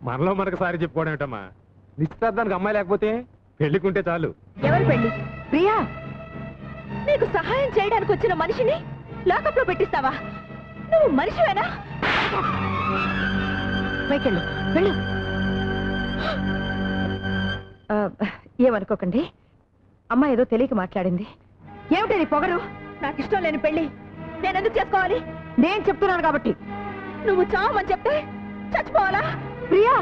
మనలో మనకు సారి చెప్పుకోవడం ఏమిటమ్మా? నిశ్చితార్థానికి అమ్మాయి లేకపోతే పెళ్లికుంటే చాలు. ఎవరు పెళ్లి? ప్రియా, నీకు సహాయం చేయడానికి వచ్చిన మనిషిని లాకప్ లో పెట్టిస్తావా? నువ్వు మనిషివేనా? పైకెళ్ళు, వెళ్ళు. ఏమనుకోకండి, అమ్మ ఏదో తెలియక మాట్లాడింది. ఏమిటి నీ పొగరు? నాకు ఇష్టం లేని పెళ్లి నేనెందుకు చేసుకోవాలి? నేను చెప్తున్నాను కాబట్టి. నువ్వు చావమని చెప్తే చచ్చిపోవాలా? ప్రియా,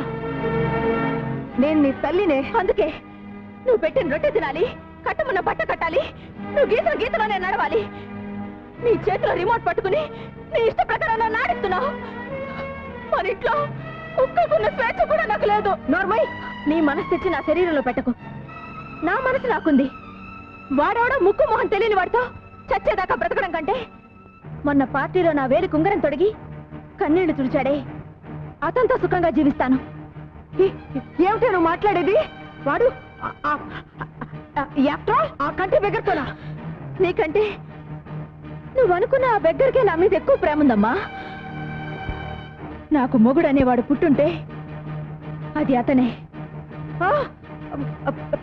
నేను నీ తల్లినే. అందుకే నువ్వు పెట్టిన రొట్టె తినాలి, కట్టమన్న బట్ట కట్టాలి, నువ్వు గీసిన గీతలోనే నడవాలి. నీ చేతిలో రిమోట్ పట్టుకుని నీ ఇష్ట ప్రకారం నన్ను ఆడిస్తున్నావు. మన ఇంట్లో ఒక్కకున్న స్వేచ్ఛ కూడా నాకు లేదు. నార్మల్, నీ మనసు తెచ్చి నా శరీరంలో పెట్టకు. నా మనసు నాకుంది. వాడెవడో ముక్కు మొహం తెలియని వాడితో చచ్చేదాకా బ్రతకడం కంటే మొన్న పార్టీలో నా వేలి కుంగరం తొడిగి కన్నీళ్లు తుడిచాడే, అతనితో సుఖంగా జీవిస్తాను. ఏమిటి నువ్వు మాట్లాడేది? వాడు ఆ కంటి బెగ్గరతోనా? నీకంటే నువ్వు అనుకున్న ఆ బెగ్గరికే నా మీద ఎక్కువ ప్రేమ ఉందమ్మా. నాకు మొగుడు అనేవాడు పుట్టుంటే అది అతనే.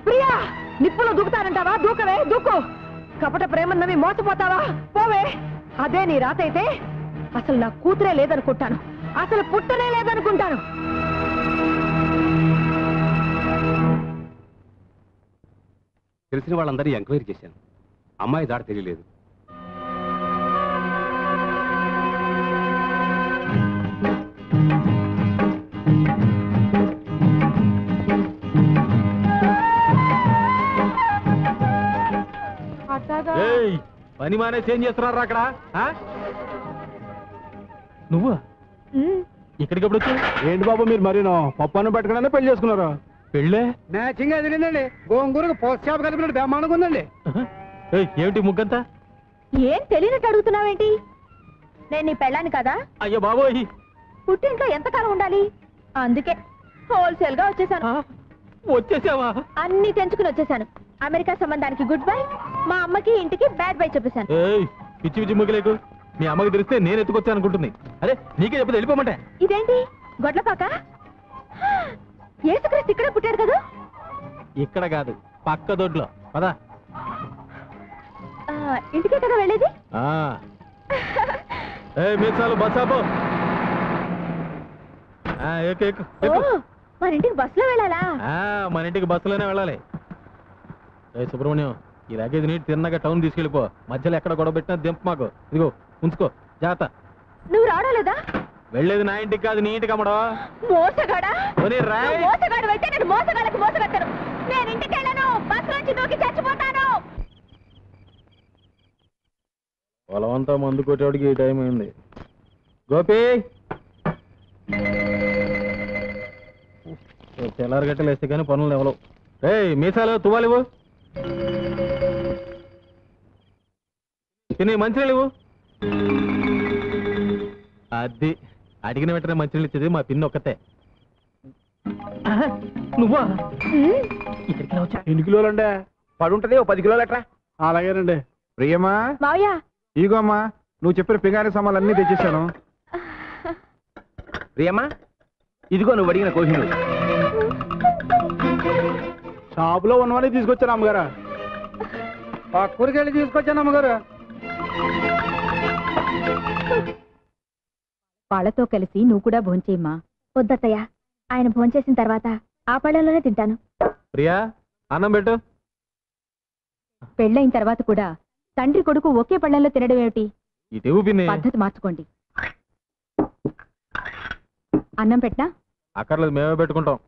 ప్రియా, నిప్పులో దూకుతానంటావా? దూకవే, దూకు. కపట ప్రేమన్నవి మోసపోతావా? పోవే. అదే నీ రాత అయితే అసలు నా కూతురే లేదనుకుంటాను, అసలు పుట్టనే లేదనుకుంటాను. తెలిసిన వాళ్ళందరూ ఎంక్వైరీ చేశాను. అమ్మాయి దాడి తెలియలేదు. పని మానే చేంజ్ చేస్తున్నారా అక్కడ? నువ్వు ఇక్కడికి ఎప్పుడు వచ్చావు? ఏంటి బాబు మీరు మరీనో పప్పును పట్టుకునే పెళ్లి చేసుకున్నారు? పెళ్ళే మ్యాచింగ్ ఎదిరిందండి. గోంగూరకు పోస్ట్ షాప్ కలిపినట్టు బ్రహ్మాండంగా ఉందండి. ఏమిటి ముగ్గంతా? ఏం తెలియనట్టు అడుగుతున్నావేంటి? నేను నీ పెళ్ళాను కదా. అయ్యో బాబోయ్, పుట్టింట్లో ఎంతకాలం ఉండాలి? అందుకే హోల్సేల్ గా వచ్చేసాను. వచ్చేసావా? అన్ని తెంచుకుని వచ్చేసాను. అమెరికా సంబంధానికి గుడ్ బై, మా అమ్మకి ఇంటికి బ్యాడ్ బై చెప్పేశాను. పిచ్చి పిచ్చి ముగ్గులేకు. మీ అమ్మకి తెలిస్తే నేను ఎత్తుకొచ్చాను అనుకుంటుంది. అదే నీకే చెప్పదు, వెళ్ళిపోమంటే. ఇదేంటి గొడ్లపాక? యేసుక్రీస్తు ఇక్కడ పుట్టాడు కదా? ఇక్కడ కాదు, పక్క దొడ్లో. పదా, ఇంటికే కదా వెళ్ళేది. మీసాలు బస్సాపో. మన ఇంటికి బస్సులో వెళ్ళాలా? మన ఇంటికి బస్సులోనే వెళ్ళాలి. సుబ్రహ్మణ్యం, ఈ లగేజ్ నీటి తిన్నగా టౌన్ తీసుకెళ్ళిపో. మధ్యలో ఎక్కడ గొడవ పెట్టినా దింపు మాకు. ఇదిగో ఉంచుకో, జాగ్రత్త. నువ్వు రావడం లేదా? వెళ్ళేది నా ఇంటికి కాదు, నీ ఇంటికి అమ్మడో. మోసగాడా? మోసగాడు అయితే నేను మోసగాళ్ళకి మోసగడతాను. నేను ఇంటికి వెళ్ళను, బస్సు నుంచి దూకి చచ్చిపోతాను. పొలమంతా మందు కొట్టేవాడికి ఈ టైం అయింది. గోపి, తెల్లారి గట్టలు వేస్తే కానీ పనులు ఎవరు. మీసాలు తువ్వాలివు, తిని మంచినీళ్ళు ఇవ్వు. అది అడిగిన వెంటనే మంచినీళ్ళు ఇచ్చేది మా పిన్ని ఒక్కతే. నువ్వా? ఎన్ని కిలోలు అండి? పడుంటది, 10 కిలోలు ఎట్రా. అలాగేనండి. ప్రియమ్మా, మావయ్య, ఇగోమ్మా నువ్వు చెప్పిన పింగారి సామాన్లు అన్నీ తెచ్చేసాను. ప్రియమ్మా, ఇదిగో నువ్వు అడిగిన కోహినూరు. షాపులో ఉన్నవన్నీ తీసుకొచ్చాను అమ్మగారు. పక్కూరికెళ్ళి తీసుకొచ్చాను అమ్మగారు. వాళ్ళతో కలిసి నువ్వు కూడా భోంచేయమ్మా. వద్దత్తయ్య, ఆయన భోంచేసిన తర్వాత ఆ పళ్ళలోనే తింటాను. ప్రియా, అన్నం పెట్టు. పెళ్ళైన తర్వాత కూడా తండ్రి కొడుకు ఒకే పళ్ళల్లో తినడం ఏమిటి? పద్ధతి మార్చుకోండి. అన్నం పెట్టా? అక్కర్లేదు, మేమే పెట్టుకుంటాం.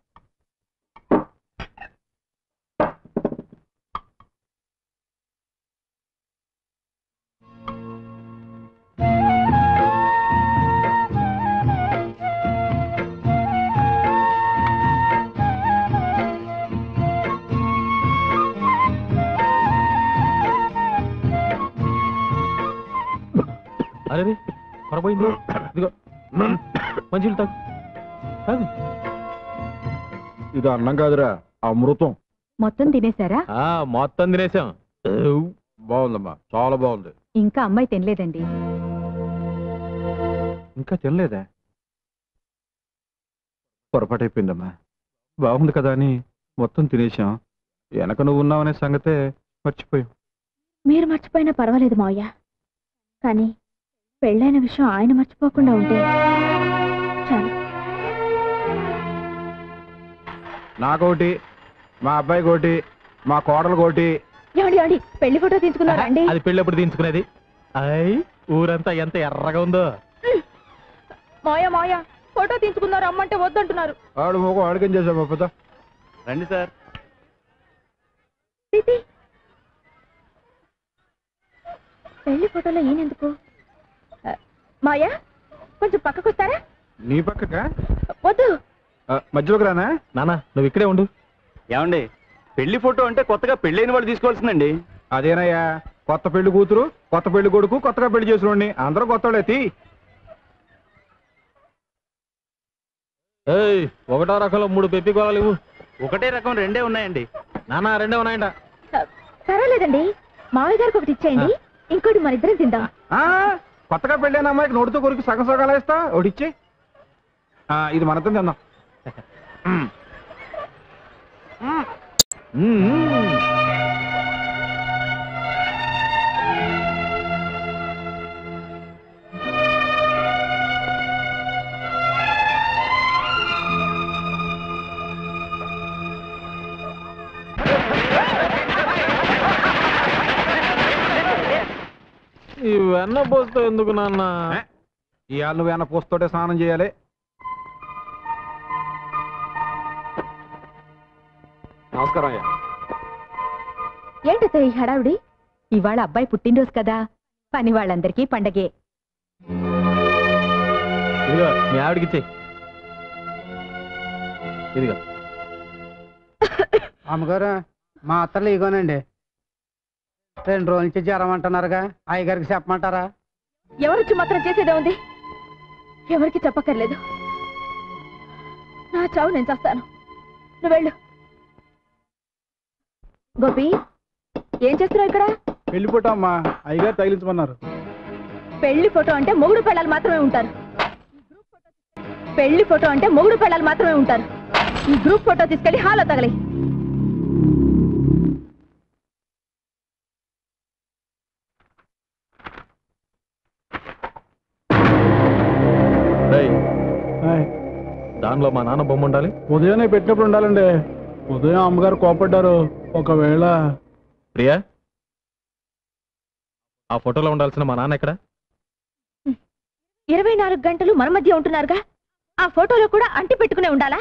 అరే పొరపోయింది. ఇదిగో మంచిలు తాగు. ఇది అన్నం కాదురా, అమృతం. మొత్తం తినేశారా? మొత్తం తినేసాం. బాగుందమ్మా, చాలా బాగుంది. ఇంకా అమ్మాయి తినలేదండి. ఇంకా తినలేదా? పొరపాటైపోయిందమ్మా. బాగుంది కదా అని మొత్తం తినేశాం. వెనక నువ్వు ఉన్నావనే సంగతే మర్చిపోయాం. మీరు మర్చిపోయినా పర్వాలేదు మావయ్య, కానీ పెళ్ళైన విషయం ఆయన మర్చిపోకుండా ఉంటే చాలు. నాకోటి, మా అబ్బాయి కోటి, మా కోడలు కోటి. ఏమండి ఏమండి, పెళ్లి ఫోటో తీసుకున్నారా అండి? అది పెళ్ళి ఎప్పుడు తీయించుకునేది? అయ్ ఊరంతా ఎంత ఎర్రగా ఉందో. మాయా మాయా, ఫోటో తీసుకున్నారు అమ్మంటే వద్దంటున్నారు. ఆడు మొగ అడిగం చేసాం పద. రండి సార్. పెళ్లి ఫోటోలో ఈయనెందుకు? మాయా, కొంచెం పక్కకు వస్తారా? నీ పక్కగా? వద్దు. మధ్యలోకి రానా? నానా నువ్వు ఇక్కడే ఉండు. ఏమండి, పెళ్లి ఫోటో అంటే కొత్తగా పెళ్ళైన వాళ్ళు తీసుకోవాల్సిందండి. అదేనయ్యా, కొత్త పెళ్లి కూతురు, కొత్త పెళ్లి కొడుకు, కొత్తగా పెళ్లి చేసిన అందరూ కొత్త తీ. ఏయ్, ఒకటో రకంలో 3 పెప్పి గోళాలు ఇవ్వు. ఒకటే రకం 2 ఉన్నాయండి. నానా 2 ఉన్నాయంట. పర్వాలేదండి, మావయ్య గారికి ఒకటి ఇచ్చేయండి, ఇంకోటి మన ఇద్దరం తిందాం. కొత్తగా పెళ్ళైన అమ్మాయికి నోటితో కొరికి సగం సగాలు వేస్తా, ఒకటిచ్చే. ఇది మనతో తిందాం. ఈ వెన్న పోస్తే ఎందుకు నాన్న? ఇవాళ నువ్వు వెన్న పోస్తోటే స్నానం చేయాలి. నమస్కారం అయ్యా. ఏంటో ఈ హడావుడి? ఇవాళ అబ్బాయి పుట్టినరోజు కదా, పని వాళ్ళందరికీ పండగే. ఇదిగో మీ ఆవిడకి ఇచ్చేయి. ఇదిగో. అమ్మగారు, మా అత్తలు ఇగోనండి. 2 రోజుల నుంచి జ్వరం అంటున్నారుగా, అయ్యగారికి చెప్పమంటారా? ఎవరొచ్చి మాత్రం చేసేదే ఉంది, ఎవరికి చెప్పక్కర్లేదు. నా చావు నేను చేస్తాను, నువ్వు వెళ్ళు. గోపి, ఏం చేస్తున్నావు ఇక్కడ? పెళ్లి ఫోటో అమ్మా, అయ్యగారు తగిలించమన్నారు. పెళ్లి ఫోటో అంటే మొగుడు పెళ్ళాలు మాత్రమే ఉంటారు. పెళ్లి ఫోటో అంటే మొగుడు పెళ్ళాలు మాత్రమే ఉంటారు. ఈ గ్రూప్ ఫోటో తీసుకెళ్లి హాల్లో తగలి. దానిలో మా నాన్న బొమ్మ ఉండాలి. ఉదయాన్నే పెట్టినప్పుడు ఉండాలండి. ఉదయం అమ్మగారు కోపడ్డారు. ఒకవేళ ప్రియా, ఆ ఫోటోలో ఉండాల్సిన మా నాన్న ఎక్కడ? 24 గంటలు మన మధ్య ఉంటున్నారుగా, ఆ ఫోటోలో కూడా అంటి పెట్టుకునే ఉండాలా?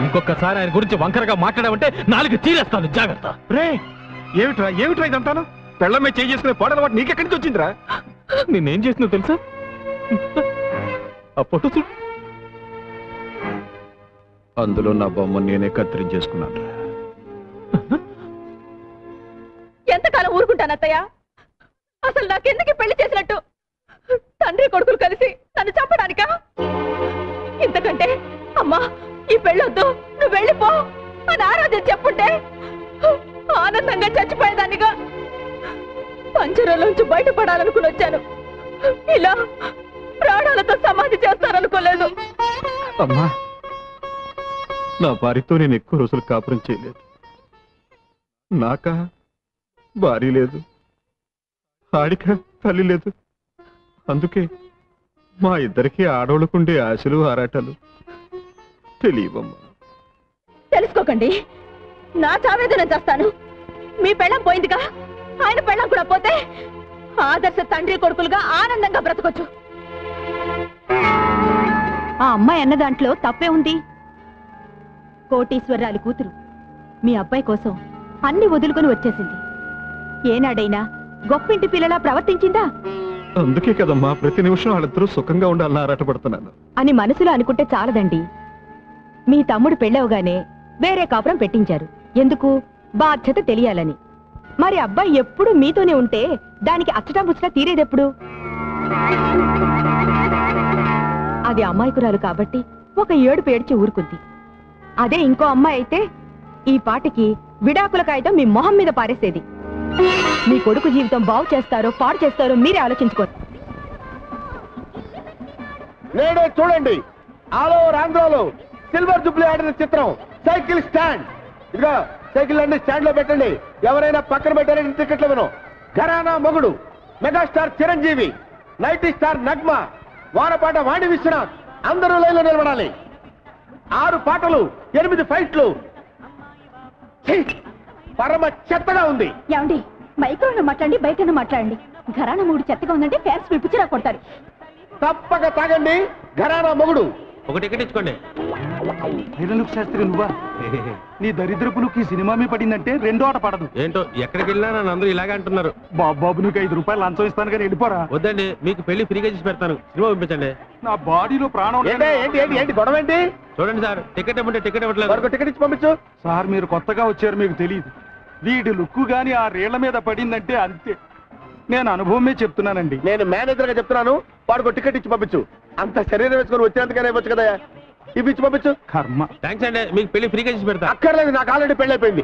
ఇంకొకసారి ఆయన గురించి వంకరగా మాట్లాడావంటే 4 చీరేస్తాను, జాగ్రత్త. రే, ఏమిట్రా ఇదంతాను? పెళ్ళమే చేసుకునే పాడల వాటి నీకెక్కడి నుంచి వచ్చిందిరా? నేనేం చేసినా తెలుసా? ఆ ఫోటో చూడు. అందులో నా బొమ్మ నేనే కత్తిరించేసుకున్నాను. ఎంతకాలం ఊరుకుంటాను అత్తయ్య? అసలు నాకెందుకు పెళ్లి చేసినట్టు? తండ్రి కొడుకులు కలిసి నన్ను చంపడానికా? ఇంతకంటే అమ్మా ఈ పెళ్ళొద్దు, నువ్వు వెళ్ళిపో అని ఆరాధన చెప్పుంటే ఆనందంగా చచ్చిపోయేదానిగా. పంజరంలోంచి బయటపడాలనుకుని వచ్చాను, ఇలా ప్రాణాలతో సమాధి చేస్తారనుకోలేదు. అమ్మా, నా భార్యతో నేను ఎక్కువ రోజులు కాపురం చేయలేదు. నాకా భార్య లేదు, ఆడిక తల్లి లేదు. అందుకే మా ఇద్దరికి ఆడవాళ్ళకుండే ఆశలు ఆరాటాలు తెలియవమ్మా. తెలుసుకోకండి, నా చావేదన చేస్తాను. మీ పెళ్ళం పోయిందిగా, ఆయన పెళ్ళం కూడా పోతే ఆదర్శ తండ్రి కొడుకులుగా ఆనందంగా బ్రతకొచ్చు. ఆ అమ్మాయి అన్న దాంట్లో తప్పే ఉంది. కోటీశ్వరరాలి కూతురు మీ అబ్బాయి కోసం అన్ని వదులుకొని వచ్చేసింది. ఏనాడైనా గొప్పింటి పిల్లలా ప్రవర్తించిందా? అందుకే కదమ్మా ప్రతి నిమిషం వాళ్ళిద్దరూ సుఖంగా ఉండాలని ఆరాటపడుతున్నాను అని మనసులో అనుకుంటే చాలదండి. మీ తమ్ముడు పెళ్ళవగానే వేరే కాపురం పెట్టించారు. ఎందుకు? బాధ్యత తెలియాలని. మరి అబ్బాయి ఎప్పుడు మీతోనే ఉంటే దానికి అచ్చటా ముచ్చటా తీరేదెప్పుడు? అది అమ్మాయికురాలు కాబట్టి ఒక ఏడుపు ఏడ్చి ఊరుకుంది. అదే ఇంకో అమ్మాయి అయితే ఈ పాటికి విడాకుల కాగితం మీ మొహం మీద పారేసేది. మీ కొడుకు జీవితం బాగు చేస్తారో పాడు చేస్తారో మీరే ఆలోచించుకోండి. నేడే చూడండి, ఆల్ ఓవర్ ఆంధ్రాలో సిల్వర్ జూబ్లీ ఆడిన చిత్రం సైకిల్ స్టాండ్. ఇదిగో సైకిల్ అన్ని స్టాండ్ లో పెట్టండి. ఎవరైనా పక్కన పెట్టారని టికెట్లు ఇవ్వను. Gharana Mogudu megastar Chiranjeevi, nighty star Nagma, వానపాట వాణి విశ్వనాథ్ అందరూ లైన్లో నిలబడాలి. 6 పాటలు, 8 ఫైట్లు. ఛీ! పరమ చెత్తగా ఉంది. ఏమండి, మైక్రోలో మాట్లాడండి, బయటను మాట్లాడండి. ఘరానా మూడు చెత్తగా ఉందంటే ఫ్యాన్స్ పిలిపించిరా కొడతారు. తప్పక తాగండి. ఘరానా మొగుడు. ఒక టికెట్ ఇచ్చుకోండి. ఐరన్లుక్ శాస్త్రి నువ్వా? నీ దరిద్రపులకి సినిమామే పడిందంటే రెండో ఆట పడదు. ఏంటో ఎక్కడికి వెళ్ళినా నన్ను అందరూ ఇలాగే అంటున్నారు. బాబు నీకు 5 రూపాయలు లంచం ఇస్తాను కానీ వెళ్ళిపోరా. వద్దండి, మీకు పెళ్లి ఫ్రీగా చేసి పెడతాను. సినిమా పంపించండి. నా బాడీలో ప్రాణం ఏంటి ఏంటి ఏంటి ఏంటి గొడవ ఏంటి? చూడండి సార్, టికెట్ ఇవ్వండి. టికెట్ ఇవ్వట్లేదు. మరొక టికెట్ ఇచ్చి పంపించు. సార్ మీరు కొత్తగా వచ్చారు, మీకు తెలియదు. వీడి లుక్కు గాని ఆ రేళ్ల మీద పడిందంటే అంతే. నేను అనుభవమే చెప్తున్నానండి. నేను మేనేజర్ గా చెప్తున్నాను, వాడికి టికెట్ ఇచ్చి పంపించు. అంత శరీరం వేసుకొని వచ్చినందుకనే ఇవ్వచ్చు కదా. ఇవి ఇచ్చి పంపించు. కర్మ. థ్యాంక్స్ అండి, మీకు పెళ్లి ఫ్రీగా చేసి పెడతా. అక్కర్లేదు, నాకు ఆల్రెడీ పెళ్లి అయిపోయింది.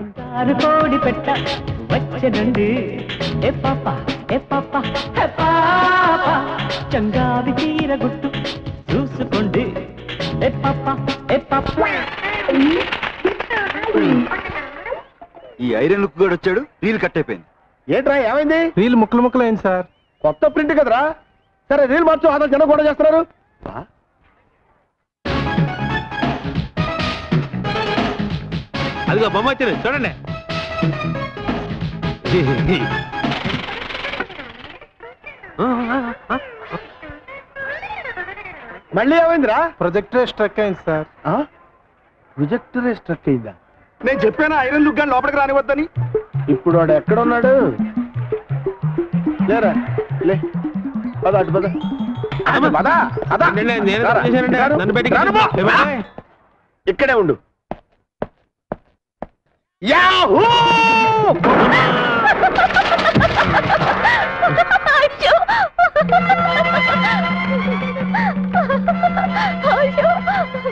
కోడి పెట్ట వచ్చనండి ఏ పాప ఏ పాప ఏ పాప చంగావి తీర గుట్టు చూసుకోండి ఏ పాప ఏ పాప. ఈ ఐరన్ లుక్ గడు వచ్చాడు, రీల్ కట్ అయిపోయింది. ఏంట్రా ఏమైంది? రీల్ ముక్కలు ముక్కలు అయింది సార్. కొత్త ప్రింట్ కదరా. సరే రీల్ మార్చు. అతను జనం కూడా చేస్తున్నారు. అదిగో బొమ్మ వచ్చింది చూడండి. మళ్ళీ ఏమైందిరా? ప్రొజెక్టర్ స్ట్రక్ అయింది సార్. ప్రొజెక్టరే స్ట్రక్ అయిందా? నేను చెప్పాను ఐరన్ లుక్ గాని లోపలికి రానివద్దని. ఇప్పుడు వాడు ఎక్కడున్నాడు? లేరా లే, పద అటు పద. పద, పద. నేను రారా. చేశానండి. నన్ను పెట్టి రాను బా. ఇక్కడే ఉండు. యాహూ!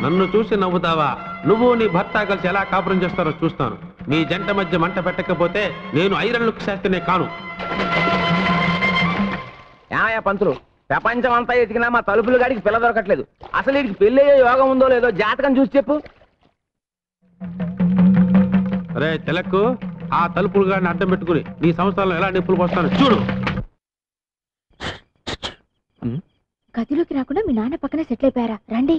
నన్ను చూసి నవ్వుతావా? నువ్వు నీ భర్త కలిసి ఎలా కాపురం చేస్తారో చూస్తాను. మీ జంట మధ్య మంట పెట్టకపోతే నేను ఐరన్ లుక్ శాస్త్రినే కాను. ఏమయ్యా పంతులు, ప్రపంచం అంతా ఎతికినా మా తలుపులు గాడికి పిల్ల దొరకట్లేదు. అసలు వీడికి పెళ్ళయ్యే యోగం ఉందో లేదో జాతకం చూసి చెప్పు. అరే తెలక్కు, ఆ తలుపులు గాడిని అడ్డం పెట్టుకుని నీ సంవత్సరాలు ఎలా నిప్పులు పోస్తాను చూడు. గదిలోకి రాకుండా మీ నాన్న పక్కనే సెటిల్ అయిపోయారా? రండి.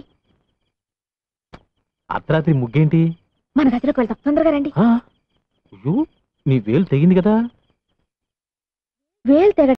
అర్ధరాత్రి ముగ్గేంటి? మన గదిలోకి వెళ్తాం, తొందరగా రండి. నీ వేలు తెగింది కదా. వేలు తెగ